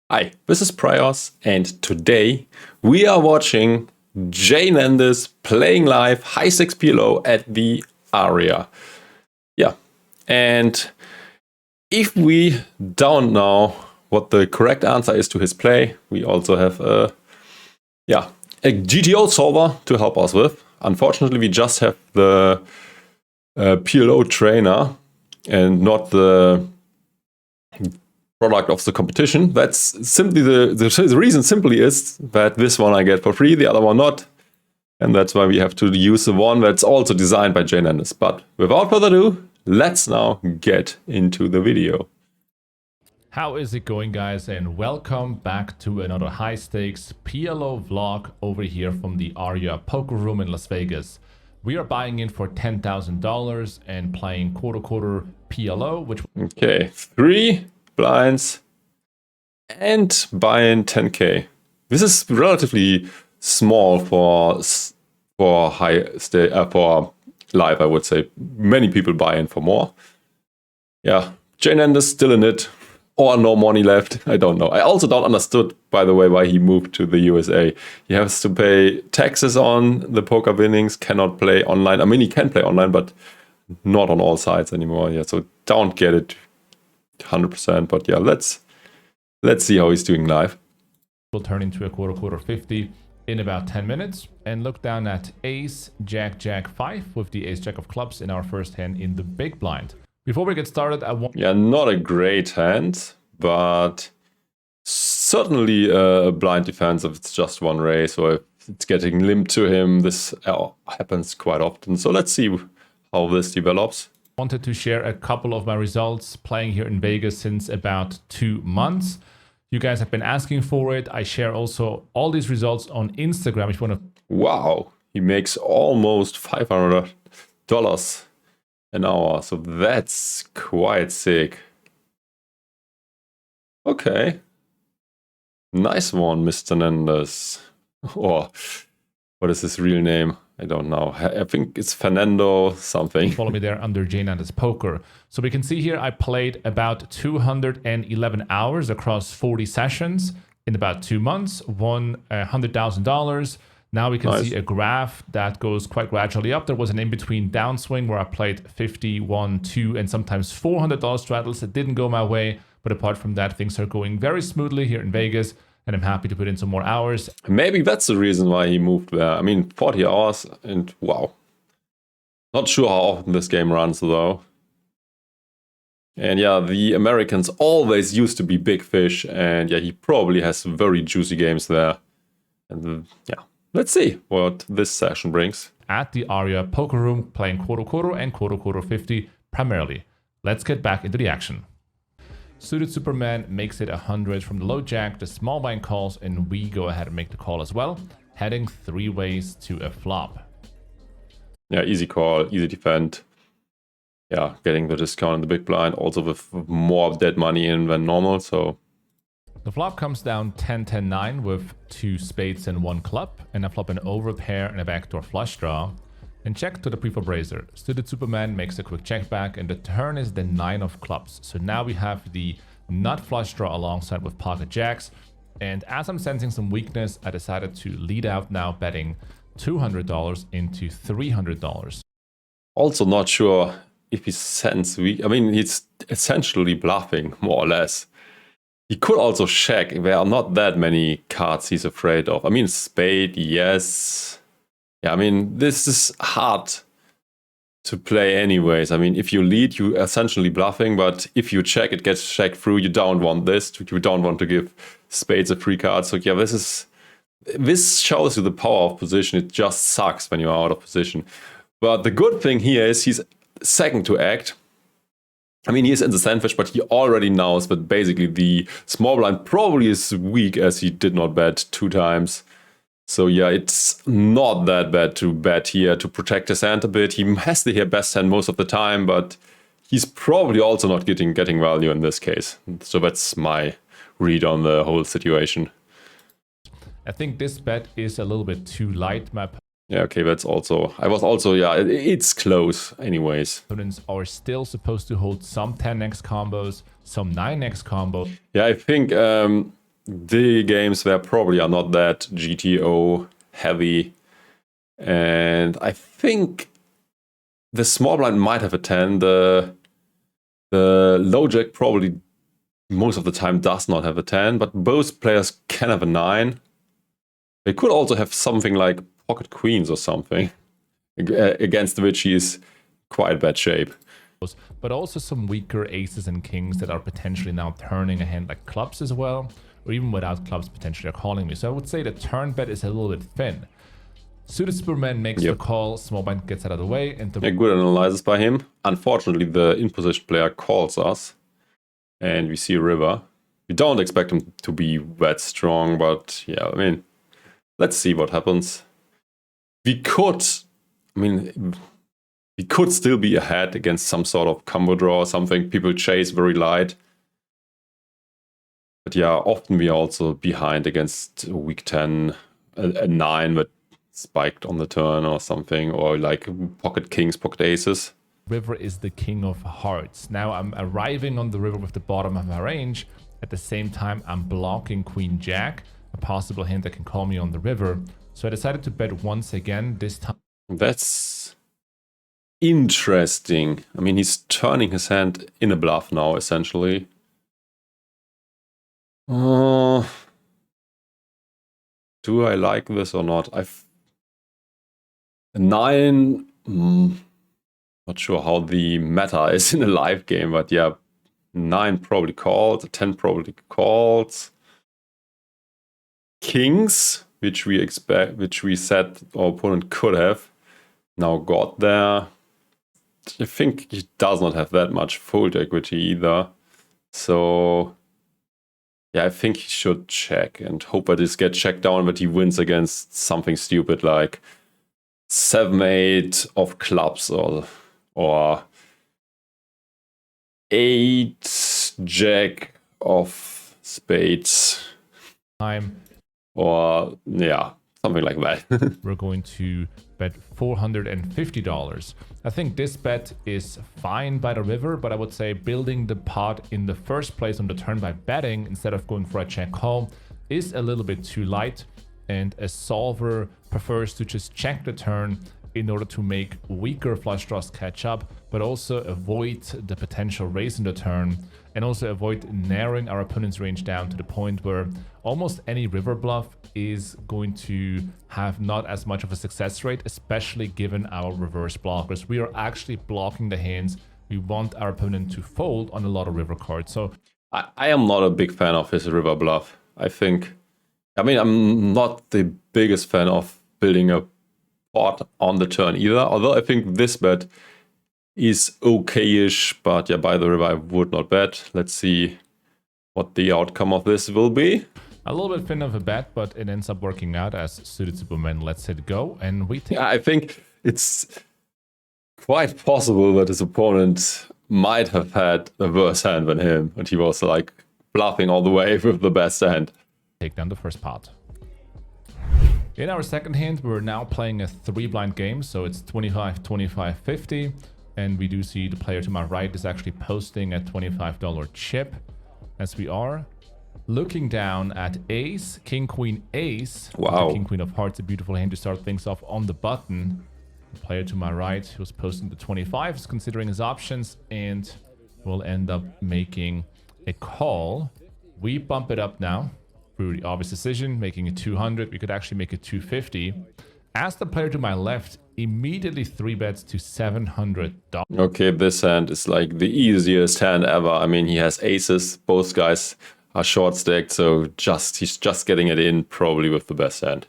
Hi, this is Praios, and today we are watching Jnandez playing live Highstakes PLO at the Aria. Yeah, and if we don't know what the correct answer is to his play, we also have a GTO solver to help us with. Unfortunately, we just have the PLO Trainer and not the product of the competition. That's simply the reason simply is that this one I get for free, the other one not. And that's why we have to use the one that's also designed by Jnandez. But without further ado, let's now get into the video. How is it going, guys, and welcome back to another high stakes PLO vlog over here from the Aria Poker Room in Las Vegas. We are buying in for $10,000 and playing quarter PLO, which... Okay, 3 blinds and buying 10k. This is relatively small for live, I would say. Many people buy in for more. Yeah, Jnandez still in it, or no money left. I don't know. I also don't understood, by the way, why he moved to the USA. He has to pay taxes on the poker winnings, cannot play online. I mean, he can play online, but not on all sites anymore. Yeah, so don't get it 100%, but yeah, let's see how he's doing live. Will turn into a quarter 50 in about 10 minutes, and look down at ace jack 5 with the ace jack of clubs in our first hand in the big blind. Before we get started, I want... Yeah, not a great hand, but certainly a blind defense if it's just one raise, or if it's getting limped to him. This happens quite often, so let's see how this develops. Wanted to share a couple of my results playing here in Vegas since about 2 months. You guys have been asking for it. I share also all these results on Instagram if you want to... Wow, he makes almost $500 an hour, so that's quite sick. Okay. Nice one, Mr. Jnandez. Or what is his real name? I don't know. I think it's Fernando something. Follow me there under JNandezPoker. So we can see here I played about 211 hours across 40 sessions in about 2 months, won $100,000. Now we can see a graph that goes quite gradually up. There was an in-between downswing where I played 51, 2, and sometimes $400 straddles. It didn't go my way, but apart from that, things are going very smoothly here in Vegas. And I'm happy to put in some more hours. Maybe that's the reason why he moved there. I mean, 40 hours and wow. Not sure how often this game runs though. And yeah, the Americans always used to be big fish. And yeah, he probably has some very juicy games there. And yeah, let's see what this session brings. At the Aria Poker Room, playing quarter and quarter 50 primarily. Let's get back into the action. Suited Superman makes it 100 from the low jack, the small blind calls, and we go ahead and make the call as well, heading 3 ways to a flop. Yeah, easy call, easy defend. Yeah, getting the discount in the big blind, also with more dead money in than normal, so... The flop comes down 10-10-9 with 2 spades and 1 club, and I flop an overpair and a backdoor flush draw. And check to the preflop raiser. Suited Superman makes a quick check back, and the turn is the 9 of clubs. So now we have the nut flush draw alongside with pocket jacks. And as I'm sensing some weakness, I decided to lead out now, betting $200 into $300. Also not sure if he senses weak. I mean, he's essentially bluffing, more or less. He could also check. There are not that many cards he's afraid of. I mean, spade, yes. Yeah, I mean, this is hard to play anyways. I mean, if you lead, you're essentially bluffing, but if you check, it gets checked through. You don't want this. You don't want to give spades a free card. So yeah, this shows you the power of position. It just sucks when you're out of position. But the good thing here is he's second to act. I mean, he's in the sandwich, but he already knows that basically the small blind probably is weak as he did not bet 2 times. So yeah, it's not that bad to bet here to protect his hand a bit. He has the best hand most of the time, but he's probably also not getting value in this case. So that's my read on the whole situation. I think this bet is a little bit too light. Yeah, okay, that's also... it's close anyways. Opponents are still supposed to hold some 10x combos, some 9x combos. Yeah, I think the games where probably are not that GTO heavy. And I think the small blind might have a 10. The low jack probably most of the time does not have a 10, but both players can have a 9. They could also have something like pocket queens or something, against which he is quite bad shape. But also some weaker aces and kings that are potentially now turning a hand like clubs as well, or even without clubs potentially are calling me. So I would say the turn bet is a little bit thin. Suited Superman makes the call, small blind gets out of the way, and a good analysis by him. Unfortunately, the in-position player calls us, and we see a river. We don't expect him to be that strong, but yeah, I mean, let's see what happens. We could still be ahead against some sort of combo draw or something. People chase very light. But yeah, often we are also behind against a weak 10, a 9 that spiked on the turn or something, or like pocket kings, pocket aces. River is the king of hearts. Now I'm arriving on the river with the bottom of my range. At the same time, I'm blocking queen jack, a possible hand that can call me on the river. So I decided to bet once again, this time. That's interesting. I mean, he's turning his hand in a bluff now, essentially. Do I like this or not? A 9, not sure how the meta is in a live game, but yeah, 9 probably calls, a 10 probably calls. Kings, which we said our opponent could have, now got there. I think he does not have that much fold equity either. So yeah, I think he should check and hope that this gets checked down, but he wins against something stupid like 7-8 of clubs or 8 jack of spades. Or yeah, something like that. We're going to bet $450. I think this bet is fine by the river, but I would say building the pot in the first place on the turn by betting instead of going for a check call is a little bit too light, and a solver prefers to just check the turn in order to make weaker flush draws catch up, but also avoid the potential raise in the turn, and also avoid narrowing our opponent's range down to the point where almost any river bluff is going to have not as much of a success rate, especially given our reverse blockers. We are actually blocking the hands we want our opponent to fold on a lot of river cards. So I am not a big fan of his river bluff. I'm not the biggest fan of building a pot on the turn either, although I think this bet is okay-ish, but yeah, by the river I would not bet. Let's see what the outcome of this will be. A little bit thin of a bet, but it ends up working out as Suited Superman lets it go, and we think... Yeah, I think it's quite possible that his opponent might have had a worse hand than him, and he was like bluffing all the way with the best hand. Take down the first pot. In our second hand, we're now playing a 3-blind game, so it's 25, 25, 50. And we do see the player to my right is actually posting a $25 chip, as we are looking down at ace, king, queen, ace. Wow. King, queen of hearts, a beautiful hand to start things off on the button. The player to my right, who's posting the 25, is considering his options and will end up making a call. We bump it up now through the obvious decision, making it 200. We could actually make it 250. As the player to my left immediately 3-bets to $700. Okay, this hand is like the easiest hand ever. I mean, he has aces. Both guys are short stacked, so he's just getting it in probably with the best hand.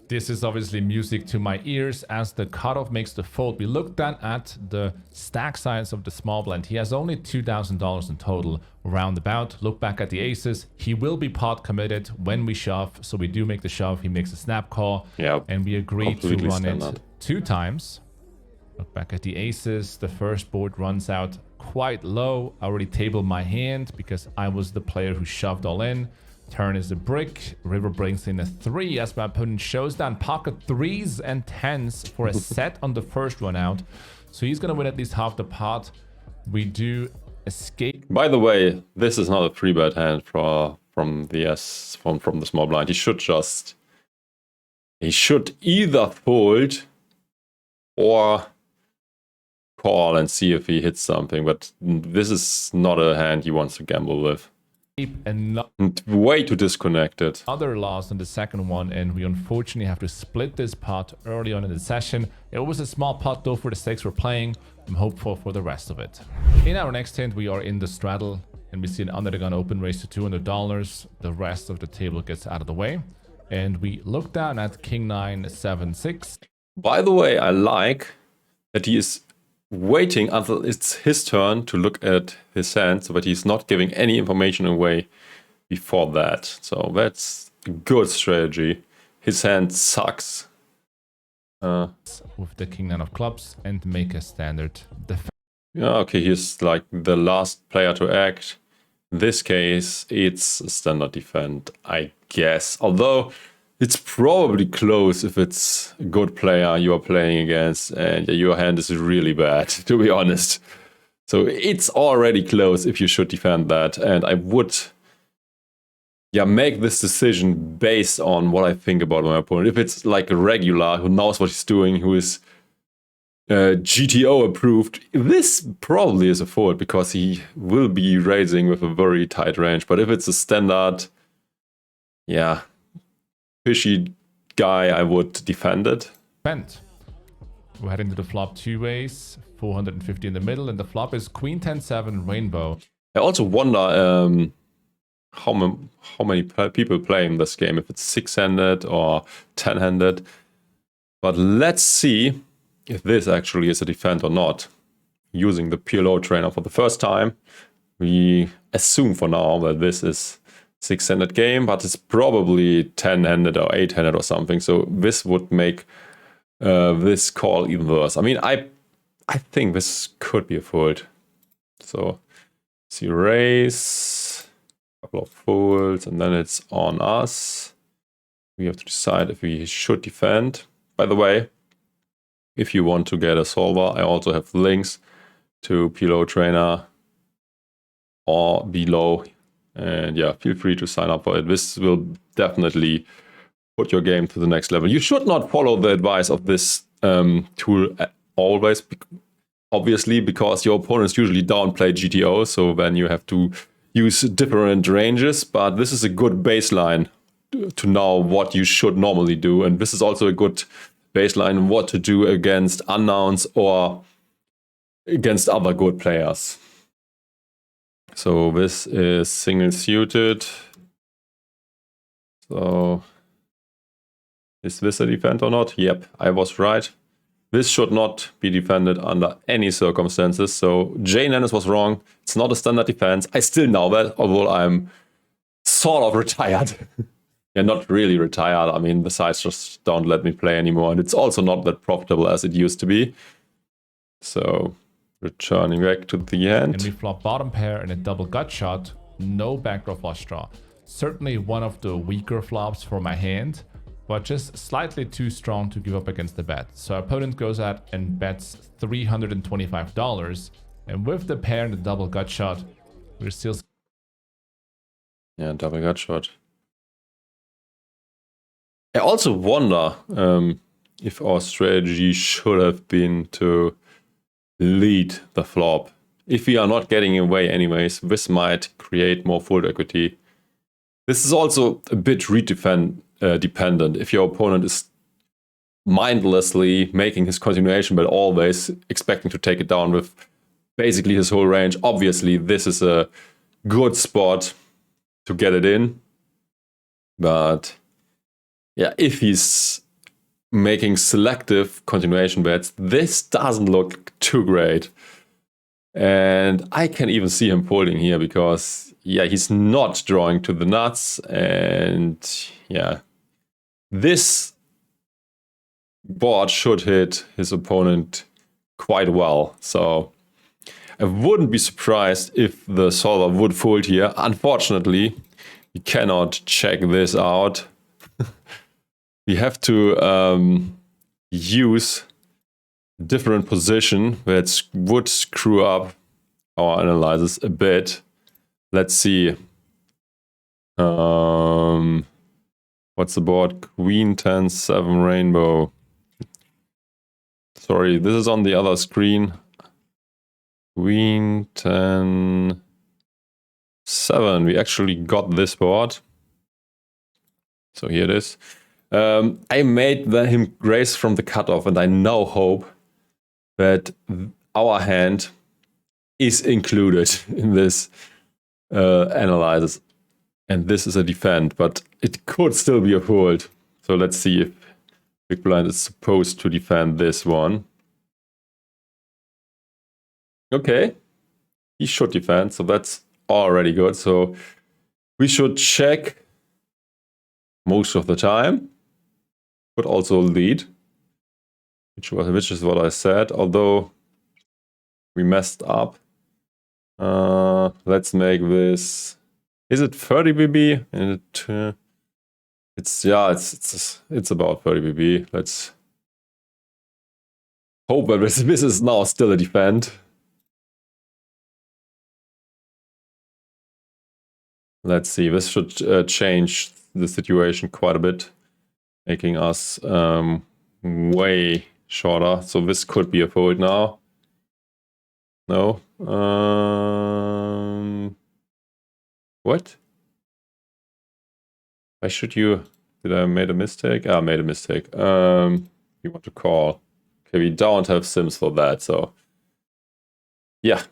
This is obviously music to my ears as the cutoff makes the fold. We look then at the stack size of the small blind. He has only $2,000 in total, roundabout. Look back at the aces. He will be pot committed when we shove. So we do make the shove. He makes a snap call. Yeah, and we agree to run it standard. 2 times. Look back at the aces. The first board runs out quite low. I already tabled my hand because I was the player who shoved all in. Turn is a brick. River brings in a 3 as my opponent shows down pocket 3s and 10s for a set on the first run out. So he's going to win at least half the pot. We do escape. By the way, this is not a 3-bet hand from the small blind. He should either fold or call and see if he hits something, but this is not a hand he wants to gamble with. And way too disconnected. other loss on the second one, and we unfortunately have to split this pot early on in the session. It was a small pot though for the stakes we're playing. I'm hopeful for the rest of it. In our next hand, we are in the straddle, and we see an under the gun open raise to $200. The rest of the table gets out of the way, and we look down at King 9 7 6. By the way, I like that he is waiting until it's his turn to look at his hand, so that he's not giving any information away before that. So that's a good strategy. His hand sucks. With the King 9 of clubs and make a standard defense. Yeah, okay, he's like the last player to act. In this case, it's a standard defend, I guess. Although it's probably close if it's a good player you are playing against and your hand is really bad, to be honest. So it's already close if you should defend that. And I would make this decision based on what I think about my opponent. If it's like a regular who knows what he's doing, who is GTO approved, this probably is a fold because he will be raising with a very tight range. But if it's a standard, fishy guy, I would defend it. We're heading to the flop two ways, 450 in the middle, and the flop is Queen 10-7 rainbow. I also wonder how many people play in this game, if it's 6-handed or 10-handed. But let's see if this actually is a defend or not. Using the PLO Trainer for the first time, we assume for now that this is 6-handed game, but it's probably 10-handed or 8-handed or something. So this would make this call even worse. I mean, I think this could be a fold. So see raise, couple of folds, and then it's on us. We have to decide if we should defend. By the way, if you want to get a solver, I also have links to PLO Trainer or below. And feel free to sign up for it. This will definitely put your game to the next level. You should not follow the advice of this tool always, obviously, because your opponents usually downplay GTO, so then you have to use different ranges. But this is a good baseline to know what you should normally do. And this is also a good baseline what to do against unknowns or against other good players. So this is single suited. So is this a defend or not? Yep, I was right. This should not be defended under any circumstances. So Jnandez was wrong. It's not a standard defense. I still know that, although I'm sort of retired. Not really retired. I mean, the sides just don't let me play anymore. And it's also not that profitable as it used to be. So returning back to the end. And we flop bottom pair and a double gut shot. No backdoor flush draw. Certainly one of the weaker flops for my hand, but just slightly too strong to give up against the bet. So our opponent goes out and bets $325. And with the pair and the double gut shot, we're still... Double gut shot. I also wonder if our strategy should have been to lead the flop. If we are not getting away anyways, this might create more fold equity. This is also a bit dependent. If your opponent is mindlessly making his continuation, but always expecting to take it down with basically his whole range, obviously this is a good spot to get it in. But if he's making selective continuation bets, this doesn't look too great. And I can even see him folding here because, he's not drawing to the nuts. And this board should hit his opponent quite well. So I wouldn't be surprised if the solver would fold here. Unfortunately, you cannot check this out. We have to use a different position that would screw up our analysis a bit. Let's see. What's the board? Queen 10 7 rainbow. Sorry, this is on the other screen. Queen 10 7. We actually got this board. So here it is. I made him raise from the cutoff, and I now hope that our hand is included in this analysis. And this is a defend, but it could still be a fold. So let's see if Big Blind is supposed to defend this one. Okay, he should defend, so that's already good. So we should check most of the time, but also lead, which is what I said, although we messed up. Let's make this. Is it 30 BB? It's about 30 BB. Let's hope that this is now still a defend. Let's see. This should change the situation quite a bit, making us way shorter. So this could be a fold now. No. What? Why should you? Did I made a mistake? I made a mistake. You want to call? Okay, we don't have sims for that, so yeah,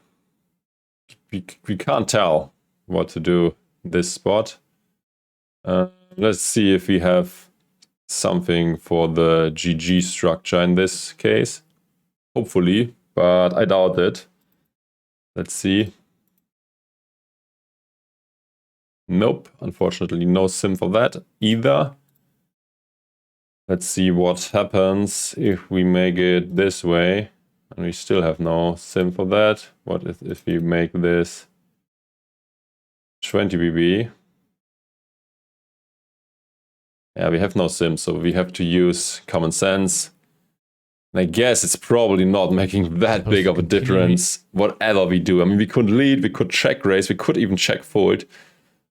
we can't tell what to do this spot. Let's see if we have something for the GG structure in this case. Hopefully, but I doubt it. Let's see. Nope, unfortunately no sim for that either. Let's see what happens if we make it this way. And we still have no sim for that. What if we make this 20 BB? Yeah, we have no sim, so we have to use common sense. And I guess it's probably not making that big of a difference, whatever we do. I mean, we could lead, we could check raise, we could even check fold.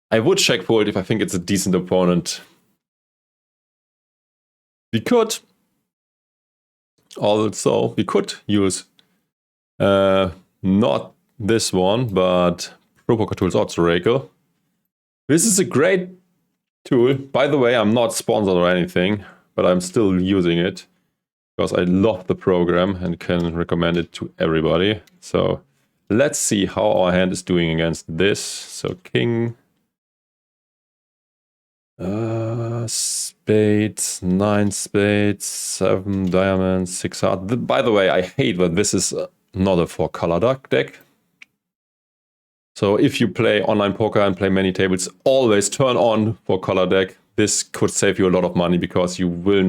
I would check fold if I think it's a decent opponent. We could also, use not this one, but Pro Poker Tools Odds Oracle. This is a great tool. By the way, I'm not sponsored or anything, but I'm still using it because I love the program and can recommend it to everybody. So let's see how our hand is doing against this. So king. Spades, 9 spades, 7 diamonds, 6 hearts. By the way, I hate that this is not a 4-color deck. So if you play online poker and play many tables, always turn on 4-color deck. This could save you a lot of money because you will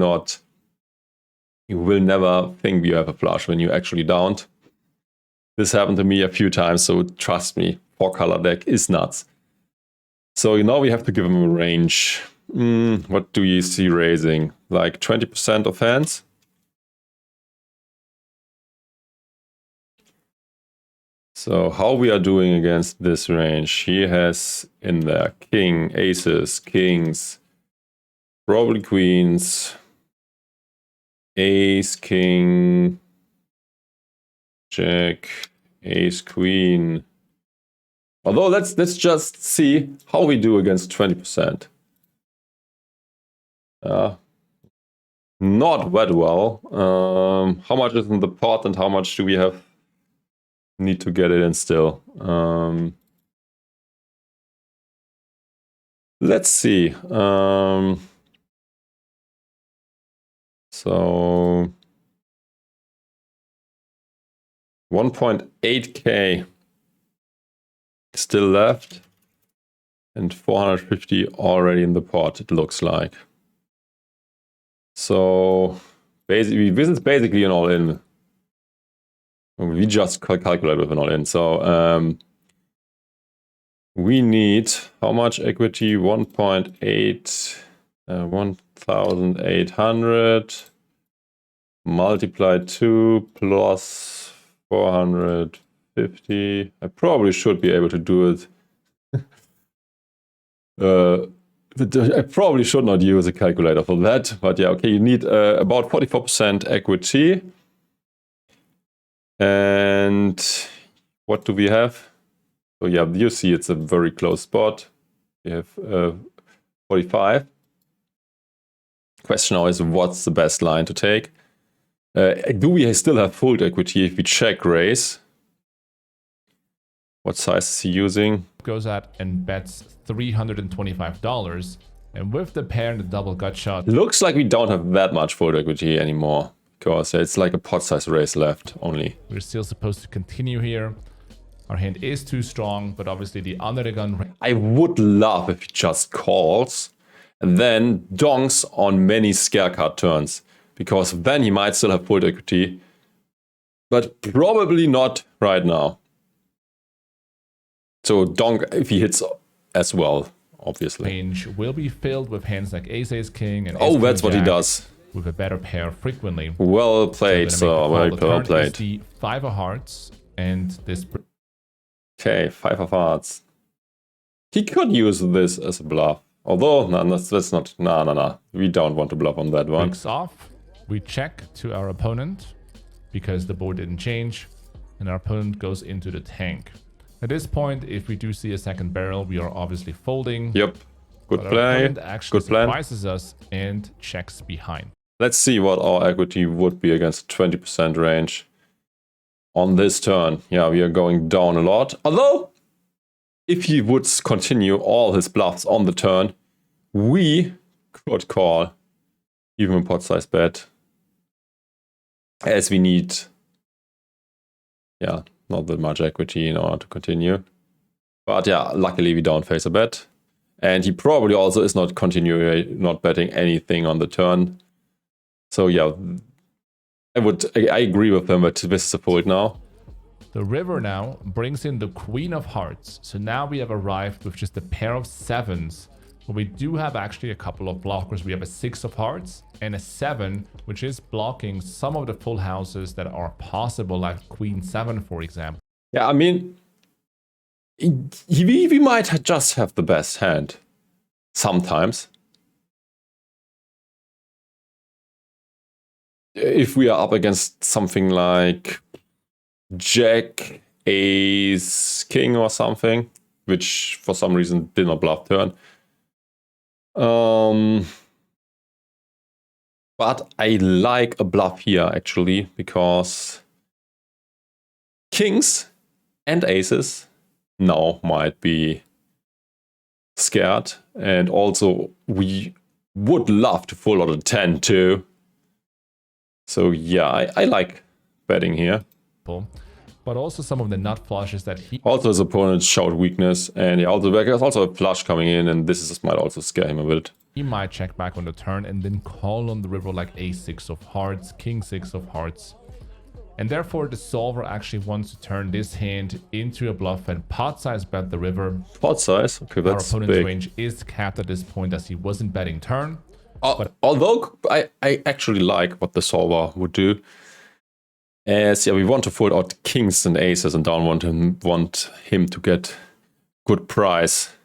never think you have a flush when you actually don't. This happened to me a few times, so trust me, 4-color deck is nuts. So now we have to give him a range. What do you see raising? Like 20% of hands? So how we are doing against this range? He has in there king, aces, kings, probably queens, ace, king, jack, ace, queen. Although let's just see how we do against 20%. Not that well. How much is in the pot and how much do we have? Need to get it in still. Let's see. So 1.8K still left and 450 already in the pot, it looks like. So basically, this is basically an all-in. We just calculate with an all-in. So we need how much equity? 1.8, 1,800 multiplied 2 plus 450 50. I probably should be able to do it. I probably should not use a calculator for that, but yeah, okay, you need about 44% equity. And what do we have? So yeah, you see it's a very close spot. We have 45. Question now is, what's the best line to take? Do we still have full equity if we check raise? What size is he using? Goes out and bets $325. And with the pair and the double gut shot, Looks like we don't have that much full equity anymore, because it's like a pot size raise left only. we're still supposed to continue here. Our hand is too strong, but obviously the under the gun I would love if he just calls and then donks on many scare card turns, because then he might still have full equity, but probably not right now. So donk if he hits as well, obviously. range will be filled with hands like ace, ace, king, and ace, Oh, queen, that's what he jack does. with a better pair frequently. Well played, So so the well turn is played. the 5 of hearts, and this Okay, 5 of hearts. He could use this as a bluff. Although, no, that's not. No. We don't want to bluff on that one. breaks off. We check to our opponent because the board didn't change, and our opponent goes into the tank. At this point, if we do see a second barrel, we are obviously folding. Yep. Good But our play. opponent actually Good plan. surprises us and checks behind. Let's see what our equity would be against 20% range on this turn. Yeah, we are going down a lot. Although, if he would continue all his bluffs on the turn, we could call even a pot size bet, as we need, yeah, not that much equity in order to continue. But yeah, luckily we don't face a bet. And he probably also is not not betting anything on the turn. So yeah, I agree with him, but this is a fold now. The river now brings in the queen of hearts. So now we have arrived with just a pair of sevens. But we do have actually a couple of blockers. We have a 6 of hearts and a 7, which is blocking some of the full houses that are possible, like queen 7, for example. Yeah, I mean, we might just have the best hand sometimes. If we are up against something like Jack, Ace, King or something, which for some reason did not bluff turn. But I like a bluff here actually, because kings and aces now might be scared, and also we would love to full out a 10 too. So yeah, I like betting here. But also some of the nut flushes that he Also his opponent showed weakness, and there's also a flush coming in, and this might also scare him a bit. He might check back on the turn and then call on the river like a6 of hearts, king 6 of hearts. And therefore the solver actually wants to turn this hand into a bluff and pot size bet the river. Pot size, okay, Our that's opponent's big. range is capped at this point as he wasn't betting turn. Although I actually like what the solver would do. As yeah, we want to fold out kings and aces and don't want him to get good price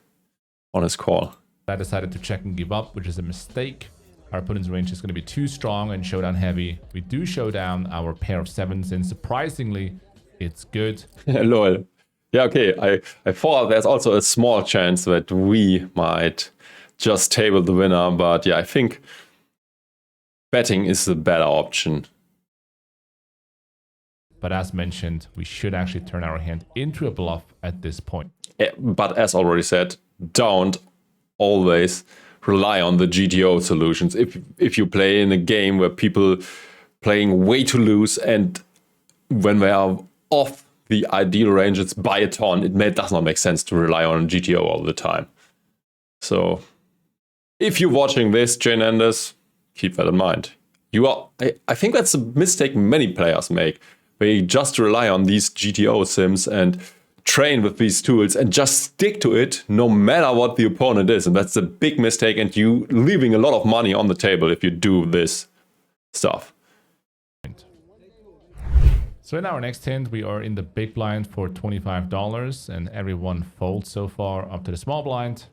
on his call. I decided to check and give up, which is a mistake. Our opponent's range is going to be too strong and showdown heavy. We do show down our pair of sevens, and surprisingly, it's good. Lol. Yeah, okay. I thought there's also a small chance that we might just table the winner, but yeah, I think betting is the better option. But as mentioned, we should actually turn our hand into a bluff at this point. But as already said, don't always rely on the GTO solutions. If you play in a game where people playing way too loose, and when they are off the ideal ranges by a ton, it does not make sense to rely on GTO all the time. So if you're watching this, Jnandez, keep that in mind. I think that's a mistake many players make. They just rely on these GTO sims and train with these tools and just stick to it no matter what the opponent is. And that's a big mistake, and you leaving a lot of money on the table if you do this stuff. So in our next hand, we are in the big blind for $25 and everyone folds so far up to the small blind.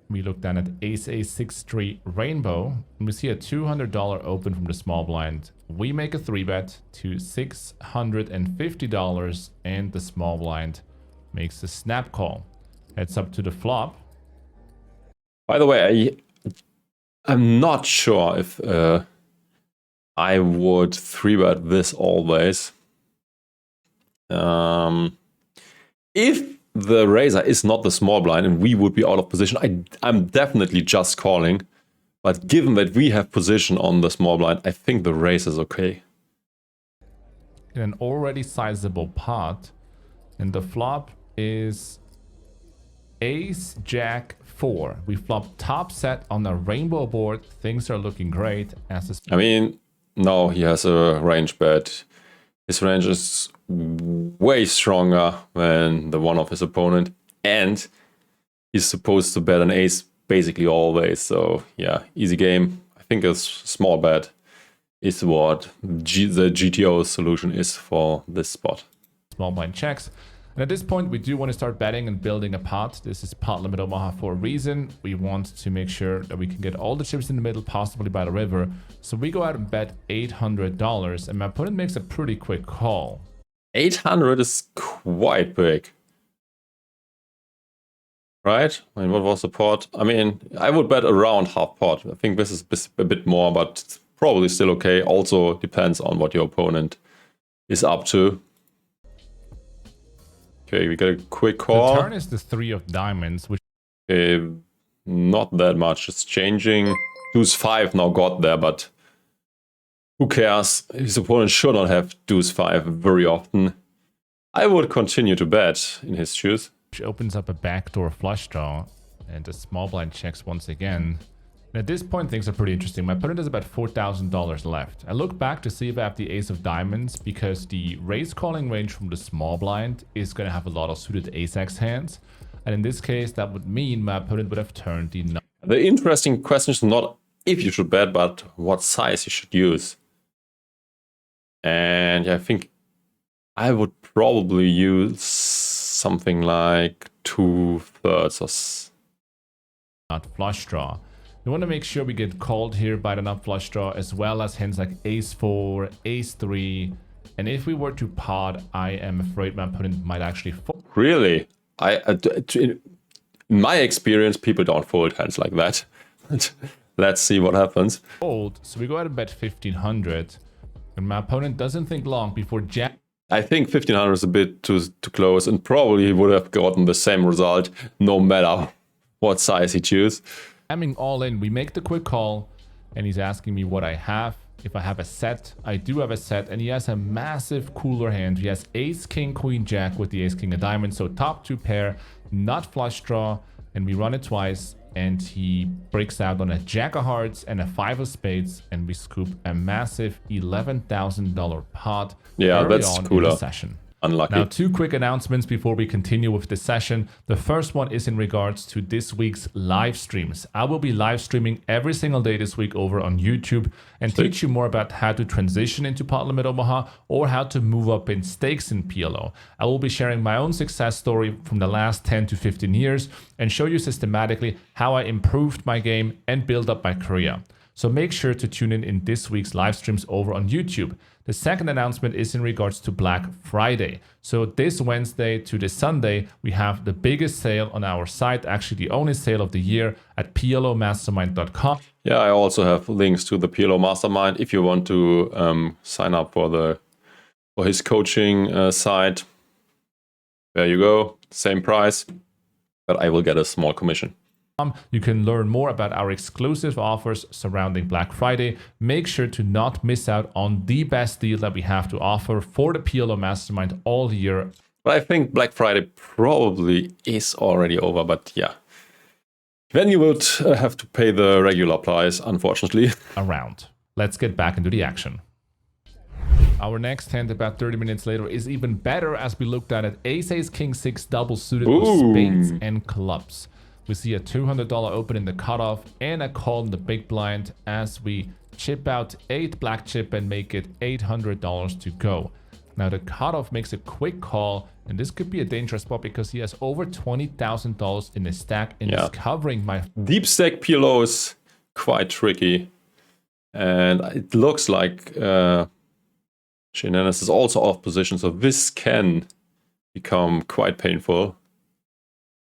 We look down at ace 6-3 rainbow and we see a $200 open from the small blind. We make a 3-bet to $650 and the small blind makes a snap call. Heads up to the flop. By the way, I'm not sure if I would 3-bet this always. If the razor is not the small blind and we would be out of position, I'm definitely just calling. But given that we have position on the small blind, I think the raise is okay. In an already sizable pot, and the flop is ace jack 4. We flop top set on a rainbow board. Things are looking great. I mean, no, he has a range bet. His range is way stronger than the one of his opponent, and he's supposed to bet an ace basically always. So yeah, easy game. I think a small bet is what the GTO solution is for this spot. Small blind checks. And at this point, we do want to start betting and building a pot. This is pot limit Omaha for a reason. We want to make sure that we can get all the chips in the middle, possibly by the river. So we go out and bet $800, and my opponent makes a pretty quick call. 800 is quite big. Right? I mean, what was the pot? I mean, I would bet around half pot. I think this is a bit more, but it's probably still okay. Also depends on what your opponent is up to. Okay, we get a quick call. The turn is the 3 of diamonds, which not that much. It's changing. Deuce 5 now got there, but who cares? His opponent should not have Deuce 5 very often. I would continue to bet in his shoes. Which opens up a backdoor flush draw, and the small blind checks once again. And at this point, things are pretty interesting. My opponent has about $4,000 left. I look back to see if I have the ace of diamonds, because the raise calling range from the small blind is going to have a lot of suited ace-x hands. And in this case, that would mean my opponent would have turned the... The interesting question is not if you should bet, but what size you should use. And yeah, I think I would probably use something like 2/3 or... Not flush draw. We want to make sure we get called here by the nut flush draw, as well as hands like ace 4, ace 3. And if we were to pot, I am afraid my opponent might actually fold. Really? In my experience, people don't fold hands like that. Let's see what happens. Fold. So we go ahead and bet 1,500. And my opponent doesn't think long before jack. I think 1,500 is a bit too close, and probably he would have gotten the same result no matter what size he chooses. Jamming all in, we make the quick call, and he's asking me what I have. If I have a set, I do have a set, and he has a massive cooler hand. He has ace, king, queen, jack with the ace, king of diamonds. So top 2 pair, not flush draw, and we run it twice, and he breaks out on a jack of hearts and a 5 of spades, and we scoop a massive $11,000 pot. Yeah, that's cooler. Session. Unlucky. Now, 2 quick announcements before we continue with the session. The first one is in regards to this week's live streams. I will be live streaming every single day this week over on YouTube and teach you more about how to transition into pot limit Omaha or how to move up in stakes in PLO. I will be sharing my own success story from the last 10 to 15 years and show you systematically how I improved my game and built up my career. So make sure to tune in this week's live streams over on YouTube. The second announcement is in regards to Black Friday. So this Wednesday to this Sunday, we have the biggest sale on our site, actually the only sale of the year, at PLOmastermind.com. Yeah, I also have links to the PLO Mastermind if you want to sign up for his coaching site. There you go, same price, but I will get a small commission. You can learn more about our exclusive offers surrounding Black Friday. Make sure to not miss out on the best deal that we have to offer for the PLO Mastermind all year. But I think Black Friday probably is already over, but yeah. Then you would have to pay the regular price, unfortunately. Around. Let's get back into the action. Our next hand about 30 minutes later is even better, as we looked at it. Ace, ace, king, 6 double suited with spades and clubs. We see a $200 open in the cutoff and a call in the big blind as we chip out 8 black chip and make it $800 to go. Now the cutoff makes a quick call, and this could be a dangerous spot because he has over $20,000 in his stack and is covering my deep stack PLO is quite tricky, and it looks like Jnandez is also off position, so this can become quite painful.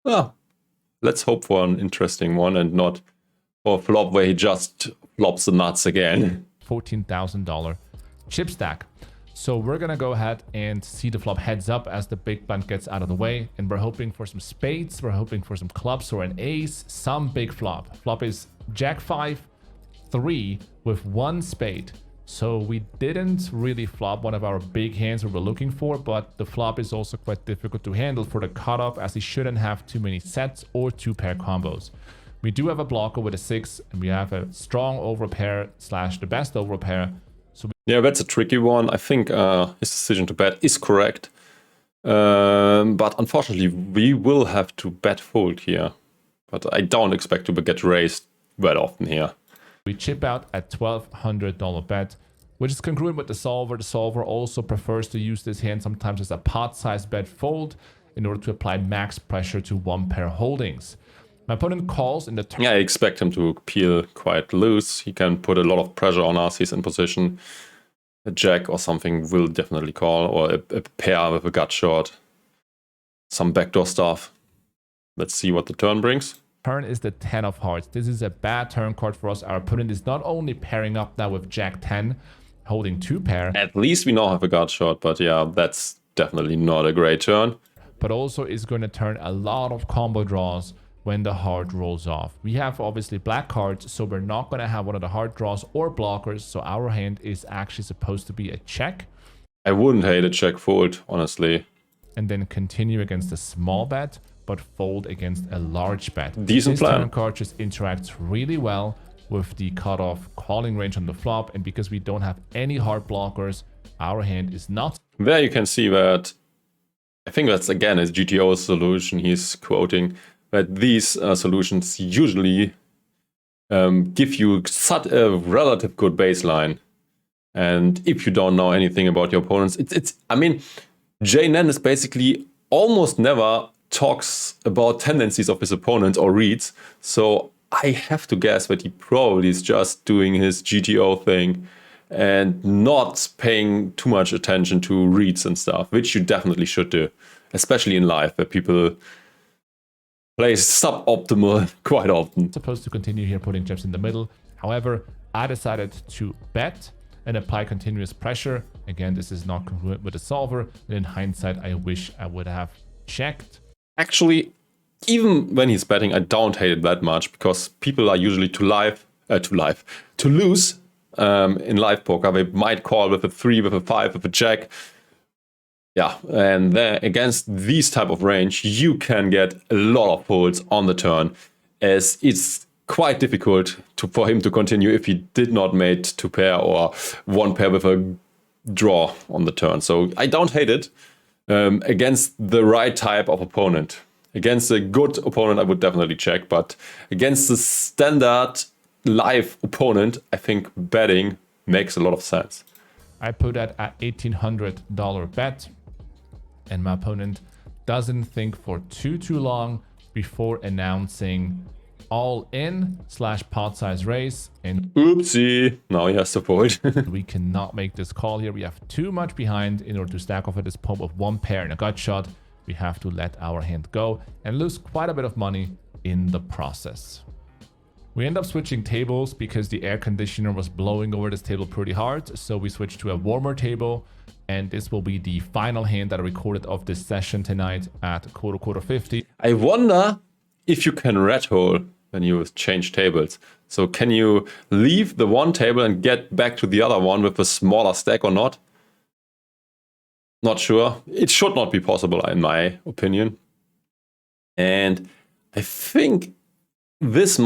Well, let's hope for an interesting one and not for a flop where he just flops the nuts again. $14,000 chip stack. So we're gonna go ahead and see the flop heads up as the big blind gets out of the way, and we're hoping for some spades, we're hoping for some clubs or an ace, some big flop. Flop is Jack 5, 3 with 1 spade. So we didn't really flop one of our big hands we were looking for, but the flop is also quite difficult to handle for the cutoff as he shouldn't have too many sets or 2-pair combos. We do have a blocker with a 6, and we have a strong overpair / the best overpair. So yeah, that's a tricky one. I think his decision to bet is correct. But unfortunately, we will have to bet fold here. But I don't expect to get raised that often here. We chip out at $1,200 bet, which is congruent with the solver. The solver also prefers to use this hand sometimes as a pot-sized bet fold in order to apply max pressure to 1-pair holdings. My opponent calls in the turn. Yeah, I expect him to peel quite loose. He can put a lot of pressure on us. He's in position. A jack or something will definitely call, or a pair with a gut shot. Some backdoor stuff. Let's see what the turn brings. Turn is the 10 of hearts. This is a bad turn card for us. Our opponent is not only pairing up now with Jack 10, holding 2 pair. At least we now have a gut shot, but yeah, that's definitely not a great turn. But also is going to turn a lot of combo draws when the heart rolls off. We have obviously black cards, so we're not going to have one of the heart draws or blockers, so our hand is actually supposed to be a check. I wouldn't hate a check fold, honestly. And then continue against a small bet, but fold against a large bet. Decent plan. This turn card just interacts really well with the cutoff calling range on the flop, and because we don't have any heart blockers, our hand is not. There you can see that, I think that's again his GTO solution he's quoting, that these solutions usually give you such a relative good baseline. And if you don't know anything about your opponents, I mean, Jnandez basically almost never talks about tendencies of his opponent or reads. So I have to guess that he probably is just doing his GTO thing and not paying too much attention to reads and stuff, which you definitely should do, especially in life where people play suboptimal quite often. Supposed to continue here putting chips in the middle. However, I decided to bet and apply continuous pressure. Again, this is not congruent with the solver. And in hindsight, I wish I would have checked. Actually, even when he's betting, I don't hate it that much because people are usually to lose in live poker. They might call with a 3, with a 5, with a jack. Yeah, and then against these type of range, you can get a lot of folds on the turn, as it's quite difficult for him to continue if he did not mate 2 pair or 1 pair with a draw on the turn. So I don't hate it against the right type of opponent. Against a good opponent, I would definitely check, but against the standard live opponent, I think betting makes a lot of sense. I put that at $1,800 bet. And my opponent doesn't think for too long before announcing all in / pot size raise. And oopsie, now he has to fold. we cannot make this call here. We have too much behind in order to stack off at this point with 1 pair and a gut shot. We have to let our hand go and lose quite a bit of money in the process. We end up switching tables because the air conditioner was blowing over this table pretty hard. So we switched to a warmer table. And this will be the final hand that I recorded of this session tonight at quarter 50. I wonder if you can red hole when you change tables. So can you leave the one table and get back to the other one with a smaller stack or not? Not sure. It should not be possible in my opinion. And I think this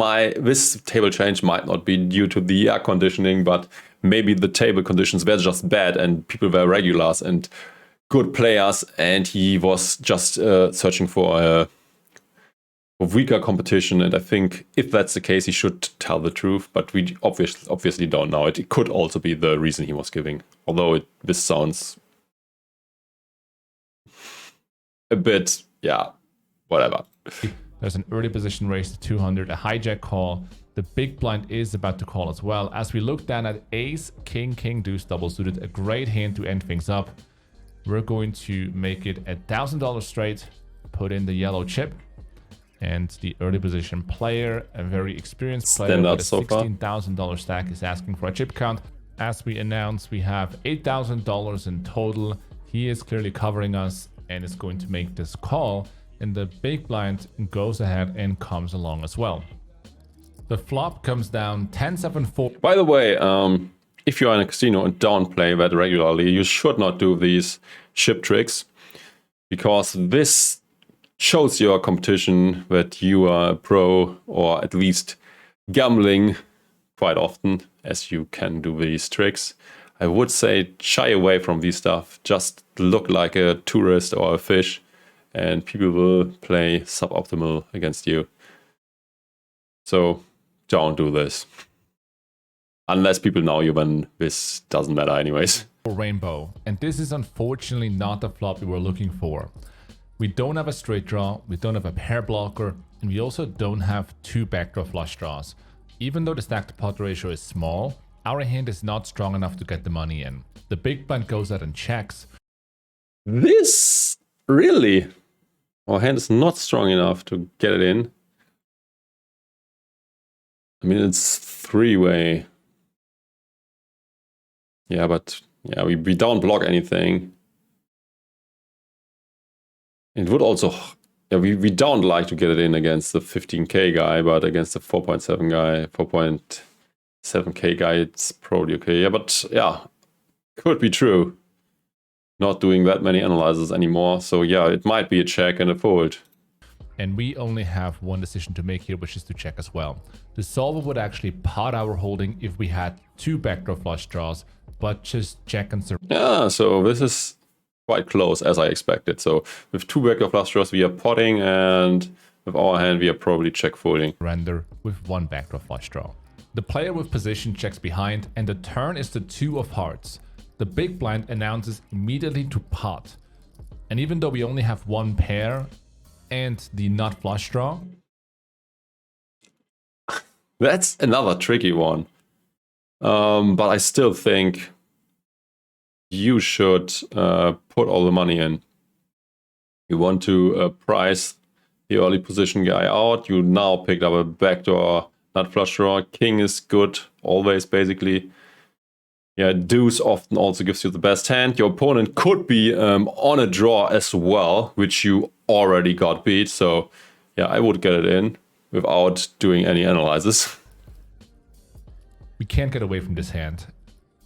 table change might not be due to the air conditioning, but maybe the table conditions were just bad and people were regulars and good players, and he was just searching for weaker competition, and I think if that's the case, he should tell the truth, but we obviously don't know. It could also be the reason he was giving, although this sounds a bit, yeah, whatever. There's an early position raise to 200, a hijack call. The big blind is about to call as well. As we look down at ace, king, king, deuce, double suited, a great hand to end things up. We're going to make it $1,000 straight, put in the yellow chip. And the early position player, a very experienced player with a $16,000 stack, is asking for a chip count. As we announced, we have $8,000 in total. He is clearly covering us and is going to make this call. And the big blind goes ahead and comes along as well. The flop comes down 10-7-4. By the way, if you're in a casino and don't play that regularly, you should not do these chip tricks, because this shows your competition that you are a pro, or at least gambling quite often, as you can do these tricks. I would say shy away from these stuff. Just look like a tourist or a fish, and people will play suboptimal against you. So don't do this. Unless people know you, then this doesn't matter anyways. Rainbow. And this is unfortunately not the flop we were looking for. We don't have a straight draw, we don't have a pair blocker, and we also don't have two backdoor flush draws. Even though the stack to pot ratio is small, our hand is not strong enough to get the money in. The big blind goes out and checks. This really? Our hand is not strong enough to get it in. I mean, it's three-way. Yeah, but yeah, we don't block anything. It would also, yeah, we don't like to get it in against the 15k guy, but against the 4.7 guy, 4.7k guy, it's probably okay. Yeah, but yeah, could be true. Not doing that many analyzers anymore. So yeah, it might be a check and a fold. And we only have one decision to make here, which is to check as well. The solver would actually pot our holding if we had two backdoor flush draws, but just check and surrender. Yeah, so this is quite close as I expected. So with two backdoor flush draws, we are potting, and with our hand, we are probably check folding. Surrender with one backdoor flush draw. The player with position checks behind, and the turn is the 2 of hearts. The big blind announces immediately to pot. And even though we only have one pair and the nut flush draw, that's another tricky one. But I still think you should put all the money in. You want to price the early position guy out. You now picked up a backdoor nut flush draw. King is good always, basically. Yeah, deuce often also gives you the best hand. Your opponent could be on a draw as well, which you already got beat. So yeah, I would get it in without doing any analysis. we can't get away from this hand.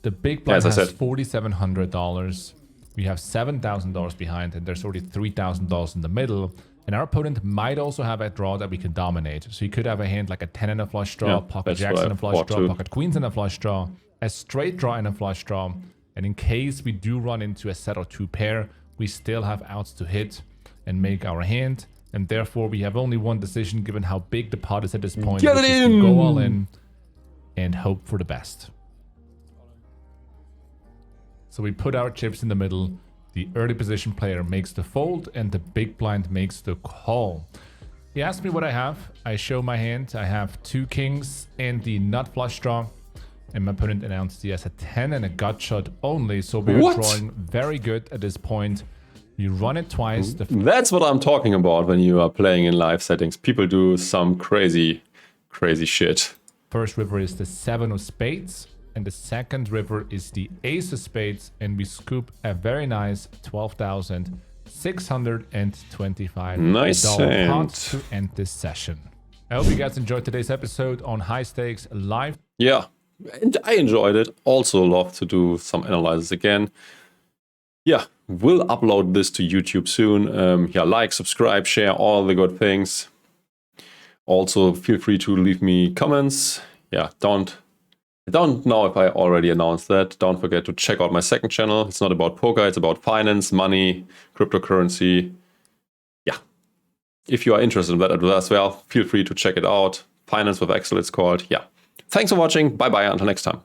The big blind has $4,700. We have $7,000 behind, and there's already $3,000 in the middle. And our opponent might also have a draw that we can dominate. So he could have a hand like a 10 and a flush draw, pocket jacks and a flush draw, pocket queens and a flush draw, a straight draw and a flush draw. And in case we do run into a set or two pair, we still have outs to hit and make our hand. And therefore, we have only one decision given how big the pot is at this point. Get it in! Go all in and hope for the best. So we put our chips in the middle. The early position player makes the fold and the big blind makes the call. He asked me what I have. I show my hand. I have 2 kings and the nut flush draw. And my opponent announced he has a 10 and a gut shot only. So we're drawing very good at this point. You run it twice. That's what I'm talking about when you are playing in live settings. People do some crazy, crazy shit. First river is the 7 of spades. And the second river is the ace of spades. And we scoop a very nice $12,625 nice pot to end this session. I hope you guys enjoyed today's episode on High Stakes Live. Yeah, and I enjoyed it. Also love to do some analysis again. Yeah, we'll upload this to YouTube soon. Yeah, like, subscribe, share, all the good things. Also, feel free to leave me comments. Yeah, I don't know if I already announced that. Don't forget to check out my second channel. It's not about poker, it's about finance, money, cryptocurrency. if you are interested in that as well, feel free to check it out. Finance with Excel, it's called. Yeah. Thanks for watching. Bye-bye. Until next time.